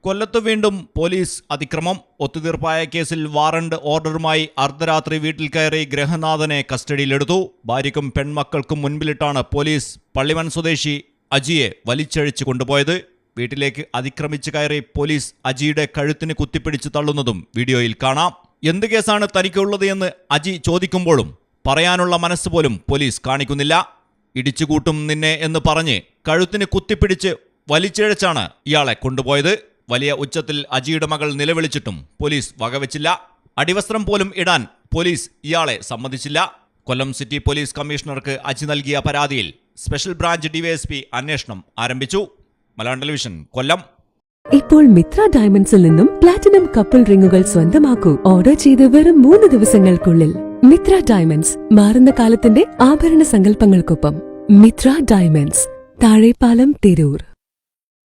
കൊല്ലത്ത് വീണ്ടും പോലീസ് അതിക്രമം. ഒത്തുതീർപ്പായ കേസിൽ വാറണ്ട് ഓർഡറുമായി അർദ്ധരാത്രി വീട്ടിൽ കയറി ഗൃഹനാഥനെ കസ്റ്റഡിയിലെടുത്തു. ഭാര്യയ്ക്കും പെൺമക്കൾക്കും മുൻപിലിട്ടാണ് പോലീസ് പള്ളിമൺ സ്വദേശി അജിയെ വലിച്ചഴിച്ചു കൊണ്ടുപോയത്. വീട്ടിലേക്ക് അതിക്രമിച്ചു കയറി പോലീസ് അജിയുടെ കഴുത്തിന് കുത്തിപ്പിടിച്ച് തള്ളുന്നതും വീഡിയോയിൽ കാണാം. എന്ത് കേസാണ് തനിക്കുള്ളത് എന്ന് അജി ചോദിക്കുമ്പോഴും പറയാനുള്ള മനസ്സ് പോലും പോലീസ് കാണിക്കുന്നില്ല. ഇടിച്ചുകൂട്ടും നിന്നെ എന്ന് പറഞ്ഞ് കഴുത്തിന് കുത്തിപ്പിടിച്ച് വലിച്ചിഴച്ചാണ് ഇയാളെ കൊണ്ടുപോയത്. വലിയ ഉച്ചത്തിൽ അജിയുടെ മകൾ നിലവിളിച്ചിട്ടും പോലീസ് വകവെച്ചില്ല. അടിവസ്ത്രം പോലും ഇടാൻ പോലീസ് ഇയാളെ സമ്മതിച്ചില്ല. കൊല്ലം സിറ്റി പോലീസ് കമ്മീഷണർക്ക് അജി നൽകിയ പരാതിയിൽ സ്പെഷ്യൽ ബ്രാഞ്ച് ഡിവൈഎസ്പി അന്വേഷണം ആരംഭിച്ചു. മലയാളം ടെലിവിഷൻ, കൊല്ലം. ഇപ്പോൾ മിത്ര ഡയമണ്ട്സിൽ നിന്നും പ്ലാറ്റിനം കപ്പിൾ റിങ്ങുകൾ സ്വന്തമാക്കൂ. ഓർഡർ ചെയ്ത് വെറും 3 ദിവസങ്ങൾക്കുള്ളിൽ. മിത്ര ഡയമണ്ട്സ്, മാറുന്ന കാലത്തിന്റെ ആഭരണ സങ്കല്പങ്ങൾക്കൊപ്പം. മിത്ര ഡയമണ്ട്സ്, താഴെപ്പാലം, തിരൂർ.